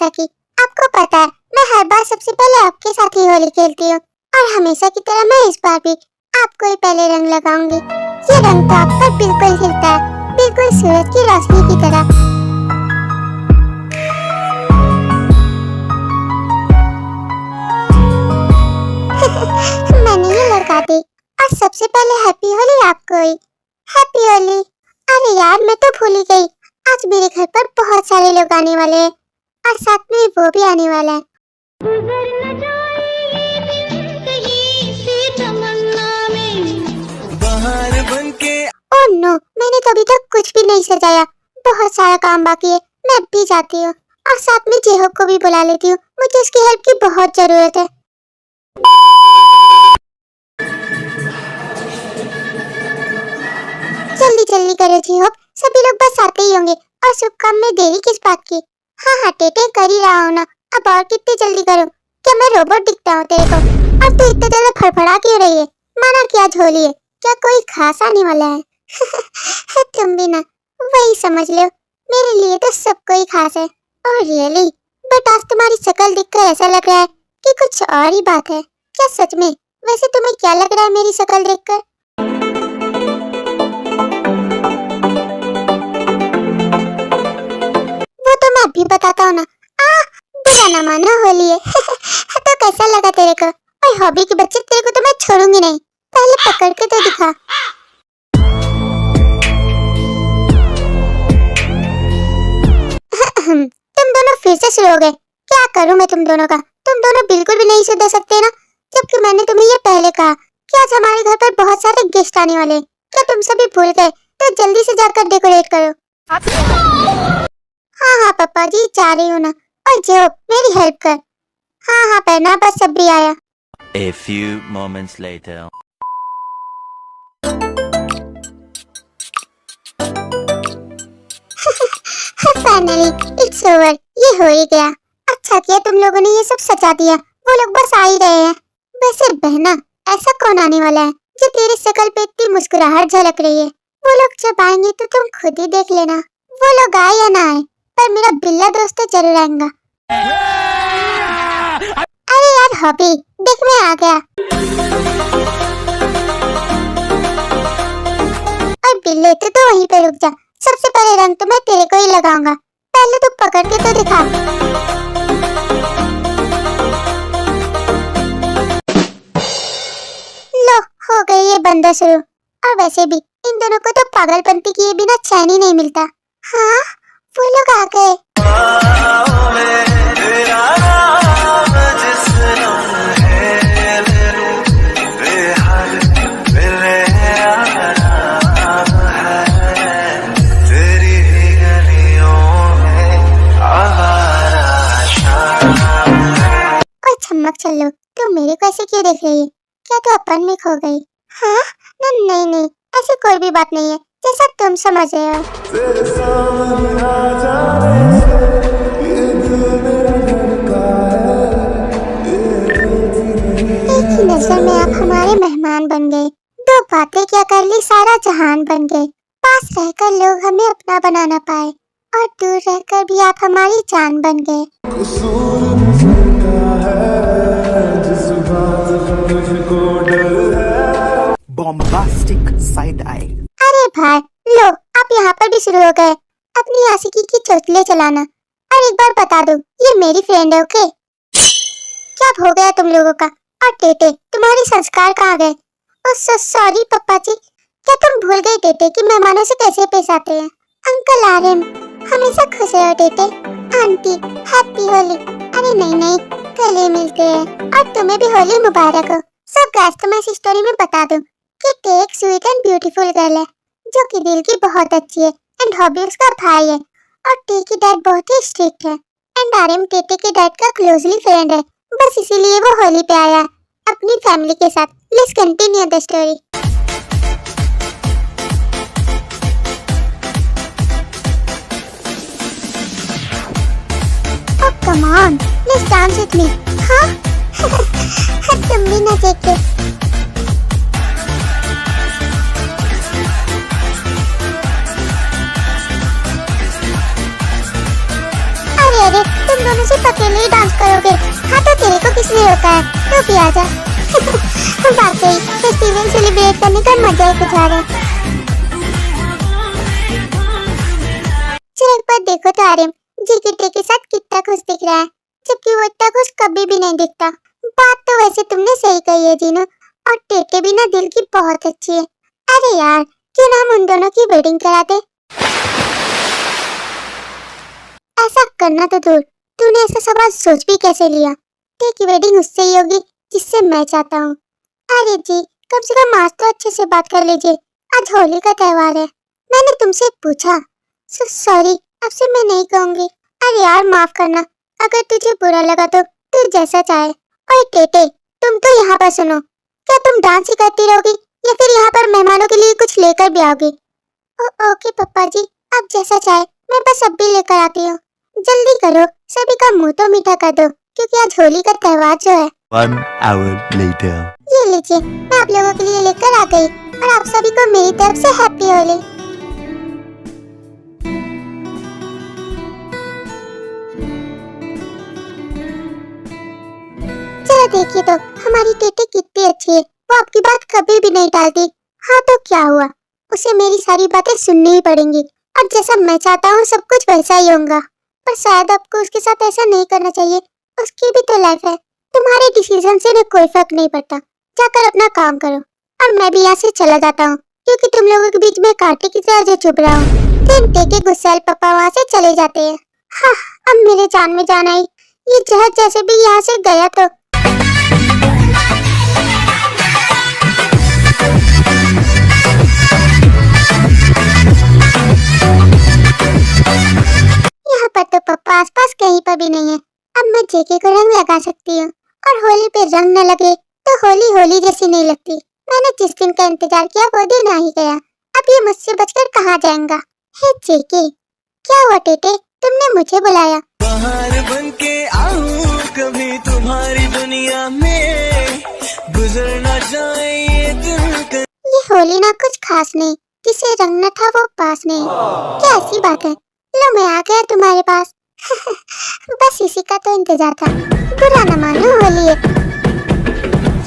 जैसा कि आपको पता है मैं हर बार सबसे पहले आपके साथ ही होली खेलती हूँ और हमेशा की तरह मैं इस बार भी आपको ही पहले रंग लगाऊंगी। ये रंग तो आप पर बिल्कुल खिलता है, बिल्कुल सूरज की रोशनी की तरह। मैंने ये लगा दी और सबसे पहले हैप्पी होली आपको ही। हैप्पी होली। अरे यार मैं तो भूल ही गई, आज मेरे घर पर बहुत सारे लोग आने वाले हैं और साथ में वो भी आने वाला है। ओह नो, मैंने तो अभी तक कुछ भी नहीं सजाया, बहुत सारा काम बाकी है। मैं भी जाती हूँ और साथ में जेहोब को भी बुला लेती हूँ, मुझे उसकी हेल्प की बहुत जरूरत है। जल्दी जल्दी करो जेहोब, सभी लोग बस आते ही होंगे और शुभ काम में देरी किस बात की। हाँ हाँ टेटे, कर ही रहा हूँ ना, अब और कितनी जल्दी करूँ? क्या मैं रोबोट दिखता हूँ तेरे को? अब तो इतना ज्यादा फड़फड़ा क्यों रही है? माना क्या झोली है, क्या कोई खास आने वाला है? तुम भी ना वही समझ लो, मेरे लिए तो सब कोई खास है। Oh really? बट आज तुम्हारी शक्ल देखकर ऐसा लग रहा है कि कुछ और ही बात है। क्या सच में? वैसे तुम्हें क्या लग रहा है मेरी शक्ल देखकर? वो तो मैं अभी बताता हूँ ना। बुरा ना मानो, होली है। तो कैसा लगा तेरे को? ओए हॉबी के बच्चे, तेरे को तो मैं छोड़ूंगी नहीं, पहले पकड़ के तो दिखा। तुम दोनों फिर से शुरू हो गए। क्या करूं मैं तुम दोनों का? तुम दोनों बिल्कुल भी नहीं सुधर सकते ना, जबकि मैंने तुम्हें ये पहले कहा कि आज हमारे घर पर बहुत सारे गेस्ट आने वाले हैं। क्या तुम सभी भूल गए? तो जल्दी से जाकर डेकोरेट करो। हाँ हाँ पापा जी, जा रही हूँ ना। और जो मेरी हेल्प कर। हाँ हाँ पहना, बस सब भी आया। A few moments later. Finally it's over, ये हो ही गया। अच्छा किया तुम लोगों ने ये सब सजा दिया, वो लोग बस आ ही रहे हैं। वैसे बहना, ऐसा कौन आने वाला है जो तेरी शक्ल पे इतनी मुस्कुराहट झलक रही है? वो लोग जब आएंगे तो तुम खुद ही देख लेना। वो लोग आए या ना आए, पर मेरा बिल्ला दोस्त तो जरूर आएगा। अरे यार हॉबी, देख मैं आ गया। और बिल्ले तो वहीं पे रुक जा, सबसे पहले रंग तो मैं तेरे को ही लगाऊंगा, पहले तू पकड़ के तो दिखा। लो, हो गई ये बंदा शुरू। और वैसे भी इन दोनों को तो पागलपंती किए बिना चैन ही नहीं मिलता। हाँ, वो लोग आ गए। चलो, तुम मेरे को ऐसे क्यों देख रही है? क्या तू अपन में खो गई? हाँ? नहीं नहीं, ऐसी कोई भी बात नहीं है, जैसा तुम समझ रहे हो। एक ही नजर में आप हमारे मेहमान बन गए, दो बातें क्या कर ली सारा जहान बन गए। पास रहकर लोग हमें अपना बनाना पाए और दूर रहकर भी आप हमारी जान बन गए। Bombastic side I. अरे भाई लो, आप यहाँ पर भी शुरू हो गए अपनी आशिकी की चोचले चलाना। और एक बार बता दूं, ये मेरी फ्रेंड है, ओके? क्या हो गया तुम लोगों का? और टेटे, तुम्हारे संस्कार कहाँ गए? ओह सॉरी पप्पा जी, क्या तुम भूल गए टेटे कि मेहमानों से कैसे पेश आते हैं? अंकल आर्यन, हमेशा खुश रहो टेटे। Aunty, happy Holi. अरे नहीं, गले मिलते हैं। और तुम्हें भी होली मुबारक हो। सो गाइस, तो मैं इस स्टोरी में बता दूं कि टे एक स्वीट एंड ब्यूटीफुल गर्ल है जो कि दिल की बहुत अच्छी है एंड हॉबी उसका भाई है। और टे की डैड बहुत ही स्ट्रिक्ट है एंड आर्यन टेटे के डैड का क्लोजली फ्रेंड है, बस इसीलिए वो होली पे आया अपनी फैमिली के साथ। Let's continue the story. Oh come on, let's dance with मी। हाँ? तुम भी ना देखे। अरे तुम दोनों सिर्फ अकेले ही डांस करोगे। हाँ तो तेरे को किसने रोका है, तू भी आजा। वाकई फेस्टिवल सेलिब्रेट करने का मजा ही कुछ आ रहा है। चल एक बार देखो तो आर्यन जी किट्टे के साथ कितना खुश दिख रहा है, जबकि वो इतना खुश कभी भी नहीं दिखता। बात तो वैसे तुमने सही कही है जीनू, और टेटे भी ना दिल की बहुत अच्छी है। अरे यार क्यों ना हम उन दोनों की वेडिंग करा दे। ऐसा करना तो दूर, तूने ऐसा सवाल सोच भी कैसे लिया। टे की वेडिंग उससे ही होगी जिससे मैं चाहता हूँ। अरे जी कम से कम आज तो अच्छे से बात कर लीजिए, आज होली का त्योहार है। मैंने तुमसे पूछा। सॉरी, अब से मैं नहीं कहूंगी। अरे यार माफ करना, अगर तुझे बुरा लगा तो तू जैसा चाहे। ओए टेटे तुम तो यहाँ पर सुनो, क्या तुम डांस ही करती रहोगी या फिर यहाँ पर मेहमानों के लिए कुछ लेकर भी आओगी? ओके पप्पा जी, आप जैसा चाहे, मैं बस अब भी लेकर आती हूँ। जल्दी करो, सभी का मुंह तो मीठा कर दो, क्योंकि आज होली का त्योहार जो है। 1 hour later. ये लीजिए, मैं आप लोगों के लिए लेकर आ गई, और आप सभी को मेरी तरफ से हैप्पी होली। चलो देखिए तो हमारी टेटे कितनी अच्छी है, वो आपकी बात कभी भी नहीं टालती। हाँ तो क्या हुआ, उसे मेरी सारी बातें सुननी ही पड़ेंगी, और जैसा मैं चाहता हूँ सब कुछ वैसा ही होगा। पर शायद आपको उसके साथ ऐसा नहीं करना चाहिए, उसकी भी तो लाइफ है। तुम्हारे डिसीजन से कोई फर्क नहीं पड़ता, जाकर अपना काम करो। और मैं भी यहाँ से चला जाता हूँ, क्योंकि तुम लोगों के बीच में कांटे की तरह जो चुभ रहा हूँ। फिर टेके गुस्सैल पापा वहाँ से चले जाते हैं। हाँ अब मेरे जान में जान आई, ये जहर जैसे भी यहाँ से गया तो। यहाँ पर तो पप्पा आसपास कहीं पर भी नहीं है। अब मैं जेके को रंग लगा सकती हूँ, और होली पे रंग न लगे तो होली होली जैसी नहीं लगती। मैंने जिस दिन का इंतजार किया वो दिन आ ही गया, अब ये मुझसे बचकर कहाँ जाएगा। हे जेके, क्या हुआ टेटे, तुमने मुझे बुलाया? बाहर बन के आऊं कभी तुम्हारी दुनिया में, गुजरना चाहिए दिल। ये होली ना कुछ खास नहीं, जिसे रंग न था वो पास नहीं। क्या ऐसी बात है, लो मैं आ गया तुम्हारे पास। बस इसी का तो इंतजार था, बुरा न मानो होली है।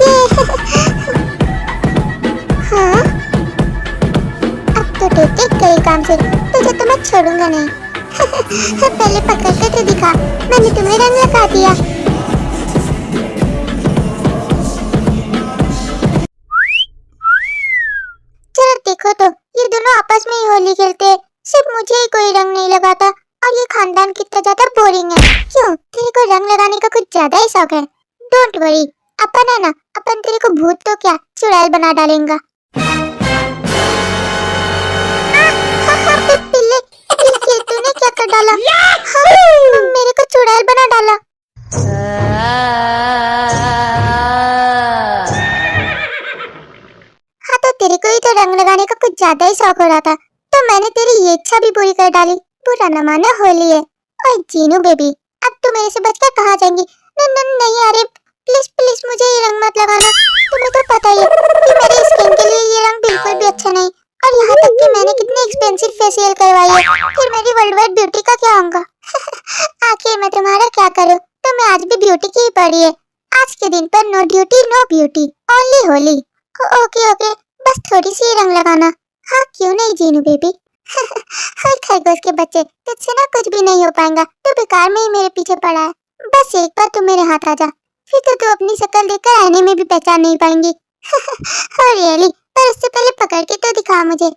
ये हाँ अब तो टेटे गई काम से, तुझे तो मैं छोड़ूंगा नहीं। पहले पकड़ के तो दिखा, मैंने तुम्हें रंग लगा दिया। चलो देखो तो ये दोनों आपस में ही होली खेलते हैं, सिर्फ मुझे ही कोई रंग नहीं लगाता, और ये खानदान कितना ज्यादा बोरिंग है। क्यों, तेरे को रंग लगाने का कुछ ज्यादा ही शौक है? डोंट वरी, अपन है ना, अपन तेरे को भूत तो क्या चुड़ैल बना डालेंगा। पिल्ले, तूने क्या कर डाला? हाँ, मेरे को चुड़ैल बना डाला। हाँ तो तेरे को ही तो रंग लगाने का कुछ ज्यादा ही शौक हो रहा था, तो मैंने तेरी ये इच्छा भी पूरी कर डाली। बुरा न मानो होली है। ओए जीनू बेबी, अब तू मेरे से बचकर कहाँ जाएंगी? नहीं अरे प्लीज प्लीज मुझे ये रंग मत लगाना। तुम्हें तो पता ही है कि मेरे स्किन के लिए ये रंग बिल्कुल भी अच्छा नहीं, और यहाँ तक कि मैंने कितनी एक्सपेंसिव फेशियल करवाई है, फिर मेरी वर्ल्ड वाइड ब्यूटी का क्या होगा? आखिर मैं तुम्हारा क्या करूँ, तुम्हें आज भी ब्यूटी की ही पड़ी है। आज के दिन पर no duty no beauty, only Holi. Okay okay, बस थोड़ी सी रंग लगाना। हाँ क्यों नहीं जीनू बेबी। हाय खरगोश के बच्चे, तुझसे ना कुछ भी नहीं हो पाएगा, तू बेकार में ही मेरे पीछे पड़ा है। बस एक बार तू मेरे हाथ आ जा, फिर तो तू अपनी शक्ल देखकर आईने में भी पहचान नहीं पाएंगी। रियली, पर उससे पहले पकड़ के तो दिखा मुझे।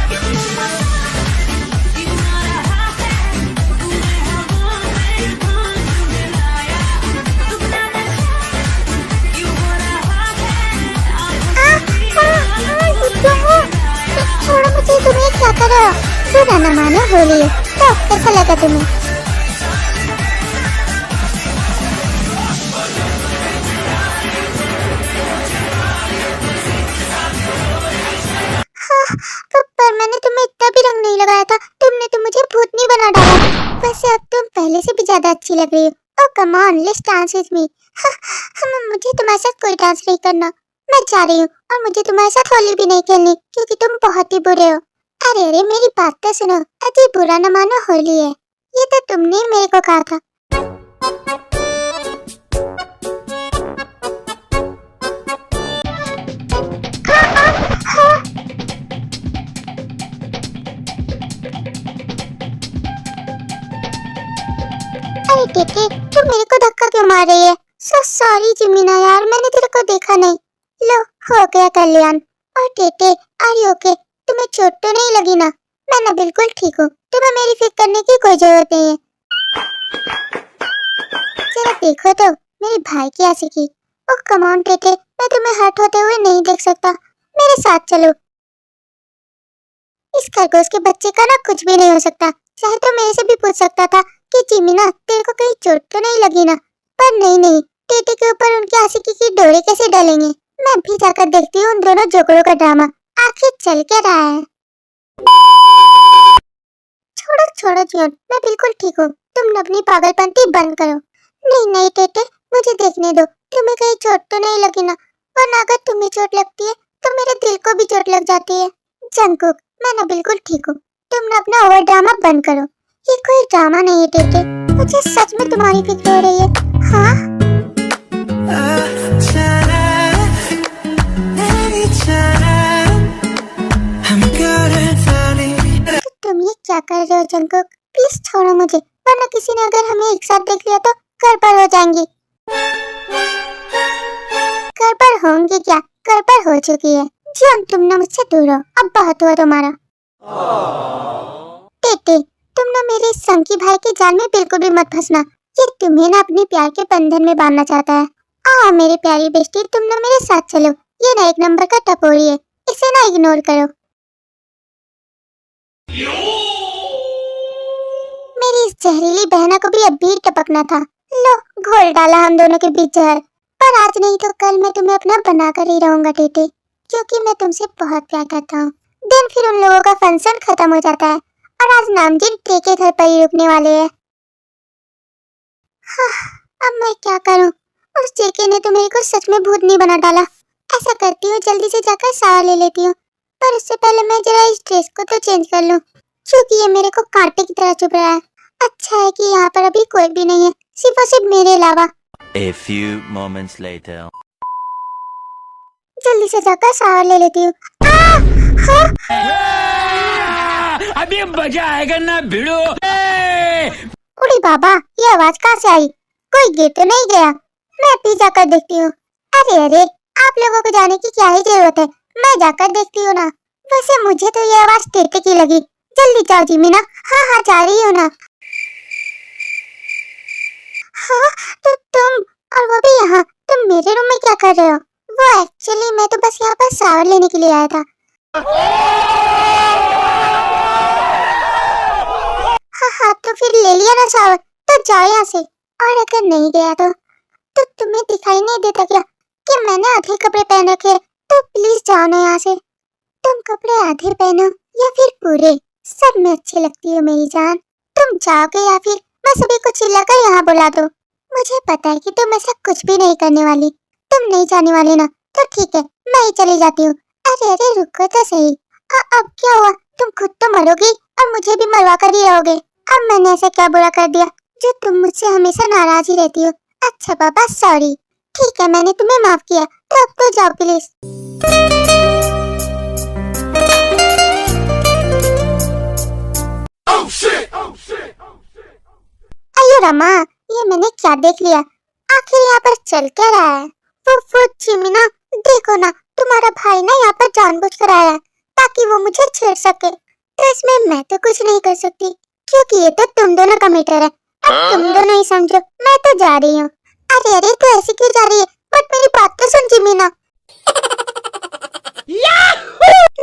छोड़ो मुझे, तुम्हें क्या कर रहे हो? बुरा न मानो होली है, तो कैसा लगा तुम्हें? पर मैंने तुम्हें इतना भी रंग नहीं लगाया था, तुमने तो मुझे भूतनी बना डाला। वैसे अब तुम पहले से भी ज्यादा अच्छी लग रही हो। Oh come on, let's dance with me. मुझे तुम्हारे साथ कोई डांस नहीं करना, मैं जा रही हूँ, और मुझे तुम्हारे साथ होली भी नहीं खेलनी, क्योंकि तुम बहुत ही बुरे हो। अरे अरे मेरी बात तो सुनो, अति बुरा न मानो होली है, ये तो तुमने मेरे को कहा था। अरे टेटे, तू मेरे को धक्का क्यों मार रही है? सॉरी जिमीना यार, मैंने तेरे को देखा नहीं। लो, हो गया कल्याण। और टेटे, आर यू ओके? तुम्हें चोट तो नहीं लगी ना? मैं ना बिल्कुल ठीक हूँ, तुम्हें मेरी फिक्र करने की कोई जरूरत नहीं है। जरा देखो तो मेरे भाई की आशिकी। ओह कम ऑन टेटे, मैं तुम्हें हर्ट होते हुए नहीं देख सकता, मेरे साथ चलो। इस खरगोश के बच्चे का ना कुछ भी नहीं हो सकता। चाहे तो मेरे से भी पूछ सकता था कि जिमीना तेरे को कहीं चोट तो नहीं लगी ना, पर नहीं, टेटे के ऊपर उनकी आशिकी की डोरी कैसे डालेंगे। मैं भी जाकर देखती हूँ उन दोनों जोकड़ों का ड्रामा, आखिर चल क्या रहा है। छोड़ो जियोन, मैं बिल्कुल ठीक हूँ, तुम अपनी पागलपंती बंद करो। नहीं टेटे, मुझे देखने दो, तुम्हें कहीं चोट तो नहीं लगी ना? वरना अगर तुम्हें चोट लगती है तो मेरे दिल को भी चोट लग जाती है। जंगकुक, मैं ना बिल्कुल ठीक हूँ, तुम ना अपना ओवर ड्रामा बंद करो। ये कोई ड्रामा नहीं है टेटे, मुझे सच में तुम्हारी फिक्र हो रही है। हाँ तुम ये क्या कर रहे हो जंगकुक? प्लीज छोड़ो मुझे, वरना किसी ने अगर हमें एक साथ देख लिया तो गड़बड़ हो जाएंगी। गड़बड़ होंगी क्या, गड़बड़ हो चुकी है। जियोन तुम ना मुझसे दूर हो, अब बहुत हुआ तुम्हारा। टेटे, तुम ना मेरे संकी भाई के जाल में बिल्कुल भी मत फंसना, ये तुम्हें ना अपने प्यार के बंधन में बांधना चाहता है। मेरी प्यारी बेस्टी, तुम ना मेरे साथ चलो, ये ना एक नंबर का टपोरी है, इसे ना इग्नोर करो। मेरी इस जहरीली बहना को भी अब भी टपकना था। लो, घोल डाला हम दोनों के बीच जहर। पर आज नहीं तो कल मैं तुम्हें अपना बनाकर ही रहूंगा टेटे, क्योंकि मैं तुमसे बहुत प्यार करता हूँ। दिन फिर उन लोगों का फंक्शन खत्म हो जाता है और आज नामजीन टे के घर पर ही रुकने वाले हैं। अब मैं क्या करूँ? उस जेके ने तो मेरे को सच में भूतनी बना डाला। ऐसा करती हूँ, जल्दी से जाकर शावर ले लेती हूँ, पर उससे पहले मैं जरा इस ड्रेस को तो चेंज कर लूँ, क्योंकि ये मेरे को कांटे की तरह चुभ रहा है। अच्छा है कि यहाँ पर अभी कोई भी नहीं है, सिर्फ और सिर्फ मेरे अलावा। A few moments later. जल्दी से जाकर शावर ले लेती हूँ। अभी मजा आएगा ना भिड़ो। उड़ी बाबा, ये आवाज कहाँ से आई? कोई गिर तो नहीं गया? मैं भी जाकर देखती हूँ। अरे आप लोगों को जाने की क्या ही जरूरत है, मैं जाकर देखती हूँ ना। वैसे मुझे तो ये आवाज टेटे की लगी। जल्दी जाओ जिमीना। हाँ जा रही हूँ ना। हाँ तो तुम, और वो भी यहाँ, तुम मेरे रूम में क्या कर रहे हो? वो एक्चुअली मैं तो बस यहाँ पर शावर लेने के लिए आया था। हाँ तो फिर ले लिया ना शावर, तो जाओ यहाँ से। और अगर नहीं गया तो तुम्हें दिखाई नहीं देता क्या कि मैंने आधे कपड़े पहन रखे हैं? तो प्लीज जाओ ना यहाँ से। तुम कपड़े आधे पहनो या फिर पूरे, सब में अच्छी लगती हो मेरी जान। तुम जाओगे या फिर मैं सभी को चिल्लाकर यहाँ बुला दूं? मुझे पता है कि तुम ऐसा कुछ भी नहीं करने वाली। तुम नहीं जाने वाली ना, तो ठीक है, मैं ही चली जाती हूँ। अरे रुको तो सही। अब क्या हुआ? तुम खुद तो मरोगी और मुझे भी मरवा कर ही रहोगे। अब मैंने ऐसा क्या बुरा कर दिया जो तुम मुझसे हमेशा नाराज ही रहती हो? अच्छा बाबा सॉरी, ठीक है मैंने तुम्हें माफ किया, तो अब तो जाओ प्लीज। अयो रमा, ये मैंने क्या देख लिया? आखिर यहाँ पर चल क्या रहा है? वो जिमीना, देखो ना, तुम्हारा भाई ना यहाँ पर जानबूझकर आया है ताकि वो मुझे छेड़ सके। तो इसमें मैं तो कुछ नहीं कर सकती, क्योंकि ये तो तुम दोनों का मैटर है। अब तुम दोनों ही समझो, मैं तो जा रही हूँ। अरे तू ऐसे क्यों जा रही है? बट मेरी बात तो सुन जिमीना।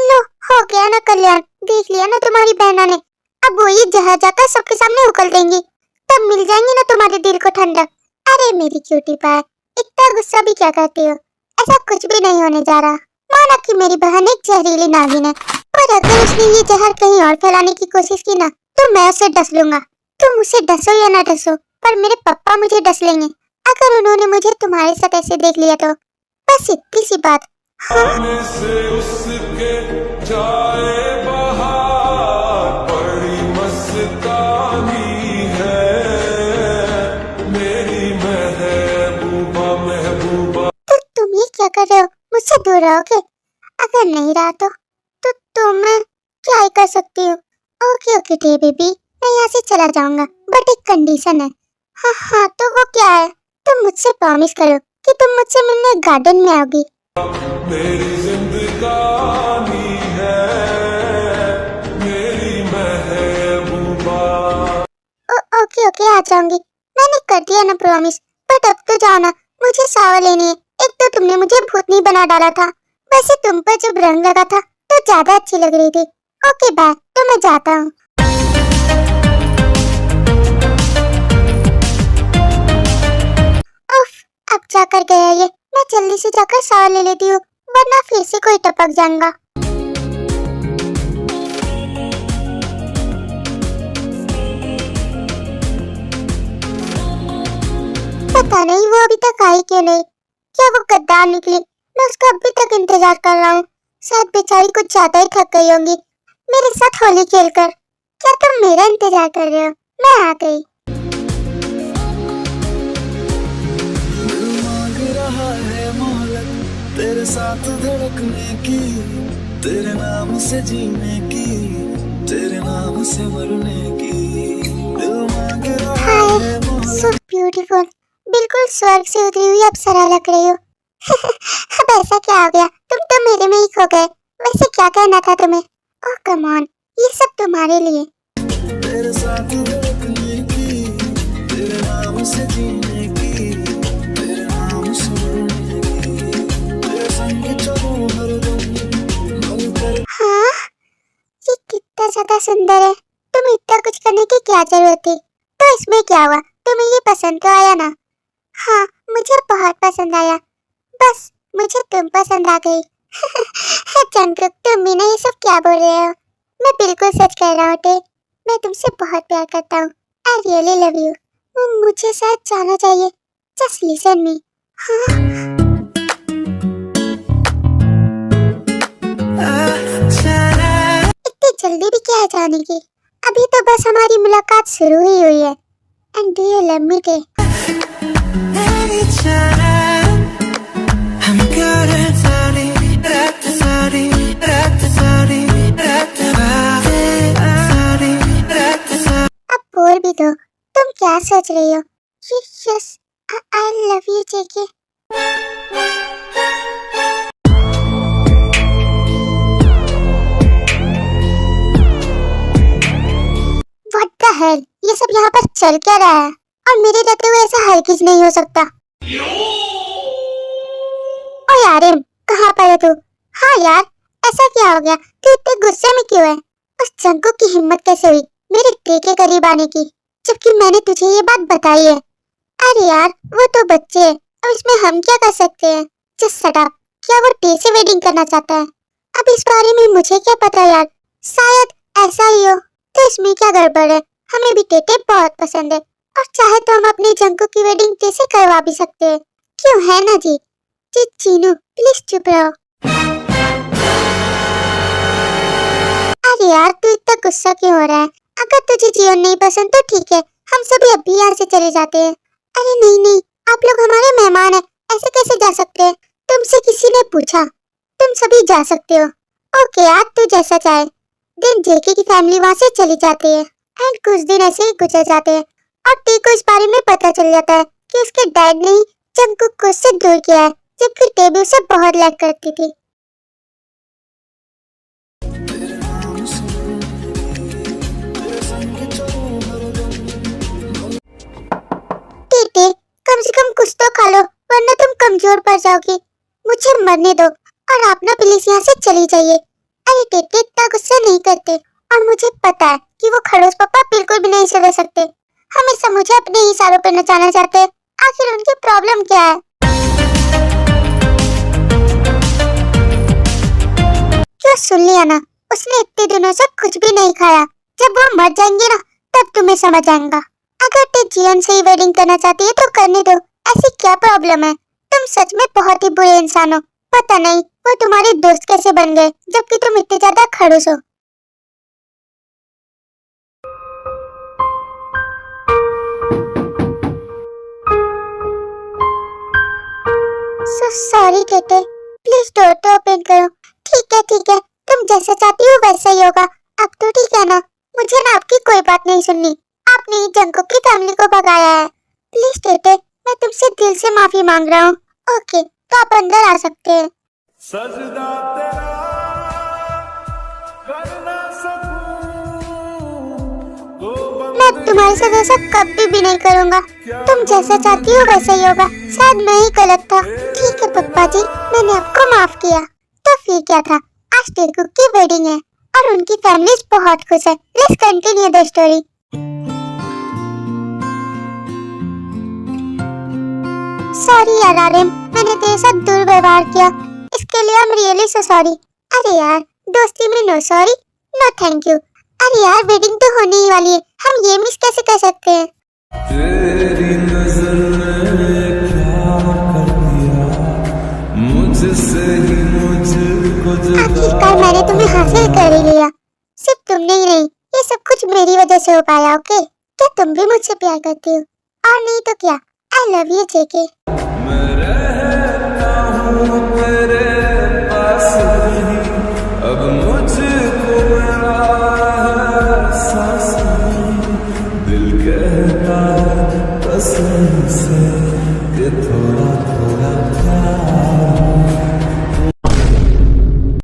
लो, हो गया ना कल्याण, देख लिया ना तुम्हारी बहना ने। अब वही जहाँ जाकर सबके सामने उकल देंगी, तब मिल जाएंगी ना तुम्हारे दिल को ठंडक। अरे मेरी क्यूटी पाई, इतना गुस्सा भी क्या करती हो? ऐसा कुछ भी नहीं होने जा रहा। माना कि मेरी बहन एक जहरीली नागिन है, पर अगर उसने ये जहर कहीं और फैलाने की कोशिश की ना, तो मैं उसे डस लूंगा। तुम उसे डसो या ना डसो, पर मेरे पापा मुझे डस लेंगे अगर उन्होंने मुझे तुम्हारे साथ ऐसे देख लिया तो। बस इतनी सी बात। बड़ी मस्तानी है कर रहे हो, मुझसे दूर रहोगे? अगर नहीं रहा तो मैं क्या ही कर सकती हूँ। ओके ओके डे बेबी, मैं यहाँ से चला जाऊंगा, बट एक कंडीशन है। हाँ हाँ, तो वो क्या है? तुम मुझसे प्रॉमिस करो कि तुम मुझसे मिलने गार्डन में आओगी। मेरी जिंदगानी है मेरी महबूबा। ओके ओके, आ जाऊंगी। मैंने कर दिया ना प्रॉमिस, बट अब तो जाओ ना, मुझे शावर लेनी है। एक तो तुमने मुझे भूतनी बना डाला था, वैसे तुम पर जब रंग लगा था तो ज्यादा अच्छी लग रही थी। ओके बाय, तो मैं जाता हूँ। उफ, अब जाकर गया ये। मैं जल्दी से जाकर शावर ले लेती हूँ, वरना फिर से कोई टपक जाएगा। पता नहीं वो अभी तक आई क्यों नहीं। क्या वो गद्दार निकली? मैं उसका अभी तक इंतजार कर रहा हूँ। शायद बेचारी कुछ ज्यादा ही थक गई होंगी मेरे साथ होली खेलकर। क्या तुम मेरा इंतजार कर रहे हो? मैं आ गई। दिल मांग रहा है मोहलत तेरे साथ धड़कने की, तेरे नाम से जीने की, तेरे नाम से मरने की। दिल मांग रहा है हाय, सो ब्यूटीफुल। बिल्कुल स्वर्ग से उतरी हुई अप्सरा लग रही हो। अब ऐसा क्या हो गया? तुम तो मेरे में ही खो गए। वैसे क्या कहना था तुम्हें? ओह कम ऑन, ये सब तुम्हारे लिए। तेरे साथ धड़कने की, तेरे नाम से जीने की, तेरे नाम से मरने की। तेरे संग चलूं हरदम बनकर। हाँ, ये कितना ज्यादा सुंदर है। तुम इतना कुछ करने की क्या जरूरत थी? तो इसमें क्या हुआ? तुम्हें ये पसंद तो आया ना? हाँ, मुझे बहुत पसंद आया। बस मुझे तुम पसंद आ गई। जंगकुक, तुम भी ना ये सब क्या बोल रहे हो? मैं बिल्कुल सच कह रहा हूँ टे। मैं तुमसे बहुत प्यार करता हूँ। I really love you. मुझे शायद जाना चाहिए। Just listen me. हाँ, इतनी जल्दी भी क्या है जाने की? अभी तो बस हमारी मुलाकात शुरू ही हुई है। And do you love me टे? अब बोल भी दो, तुम क्या सोच रही हो? Yes, I love you JK. What the hell, ये सब यहाँ पर चल क्या रहा है? और मेरे रहते हुए ऐसा हरगिज नहीं हो सकता। ओ यार, कहाँ पर है तू? हाँ यार, ऐसा क्या हो गया? तू इतने गुस्से में क्यों है? उस जंगकुक की हिम्मत कैसे हुई मेरे टे के करीब आने की, जबकि मैंने तुझे ये बात बताई है। अरे यार, वो तो बच्चे है, अब इसमें हम क्या कर सकते हैं? Just shut up. क्या वो टे से वेडिंग करना चाहता है? अब इस बारे में मुझे क्या पता यार, शायद ऐसा ही हो। तो इसमें क्या गड़बड़ है? हमें भी टेटे बहुत पसंद है, और चाहे तो हम अपने जंगकुक की वेडिंग टे से करवा भी सकते हैं। क्यों, है ना जी? जी चीनू, प्लीज चुप रहो। अरे यार, तू इतना गुस्सा क्यों हो रहा है? अगर तुझे जीवन नहीं पसंद तो ठीक है, हम सभी अभी यहाँ से चले जाते हैं। अरे नहीं नहीं, आप लोग हमारे मेहमान हैं, ऐसे कैसे जा सकते हैं? तुमसे किसी ने पूछा? तुम सभी जा सकते हो। ओके यार, तू जैसा चाहे। दिन जेके की फैमिली वहाँ से चली जाती है, एंड कुछ दिन ऐसे ही गुजर जाते हैं, और टी को इस बारे में पता चल जाता है कि उसके डैड ने ही जंगकुक को उससे दूर किया है, जबकि टेबी उसे बहुत लाइक करती थी। टेटे, कम से कम कुछ तो खा लो, वरना तुम कमजोर पड़ जाओगी। मुझे मरने दो, और आप ना प्लीज यहाँ से चली जाइए। अरे टेटे, इतना गुस्सा नहीं करते, और मुझे पता है कि वो खड़ूस पापा बिल्कुल भी नहीं सुधर सकते। हमेशा मुझे अपने ही इशारों पे नचाना चाहते हैं। आखिर उनकी प्रॉब्लम क्या है? क्यों, सुन लिया ना? उसने इतने दिनों से कुछ भी नहीं खाया। जब वो मर जाएंगे ना, तब तुम्हें समझ आएगा। अगर ते जीवन से ही वेडिंग करना चाहती है तो करने दो, ऐसी क्या प्रॉब्लम है? तुम सच में बहुत ही बुरे इंसान हो। पता नहीं वो तुम्हारे दोस्त कैसे बन गए, जबकि तुम इतने ज्यादा खड़ूस हो। सॉरी टेटे, प्लीज डोर तो ओपन करो। ठीक है, तुम जैसा चाहती हो वैसा ही होगा। अब तो ठीक है ना, मुझे ना आपकी कोई बात नहीं सुननी। आपने ही जंको की फैमिली को भगाया है। प्लीज टेटे, मैं तुमसे दिल से माफी मांग रहा हूँ। ओके, तो आप अंदर आ सकते हैं। सजदा तेरा कर ना सकूं तो मैं तुम्हारे साथ ऐसा कभी भी नहीं करूँगा। तुम जैसा चाहती हो वैसा ही होगा। शायद मैं ही गलत था। ठीक है पप्पा जी, मैंने आपको माफ किया। तो फिर क्या था, आज टेकू की वेडिंग है और उनकी फैमिली बहुत खुश है। Let's continue the story. Sorry यार आर्यन, मैंने तेरे साथ दुर्व्यवहार किया। इसके लिए I am really so sorry. अरे यार, दोस्ती में no sorry no thank you. अरे यार, वेडिंग तो होने ही वाली है, हम ये मिस कैसे कर सकते हैं। तेरी नजर ने क्या कर दिया, मुझसे ही मुझको जुदा। आखिरकार मैंने तुम्हें हासिल कर ही लिया। सिर्फ तुमने ही नहीं, ये सब कुछ मेरी वजह से हो पाया। ओके, क्या तुम भी मुझसे प्यार करती हो? और नहीं तो क्या, आई लव यू जेके।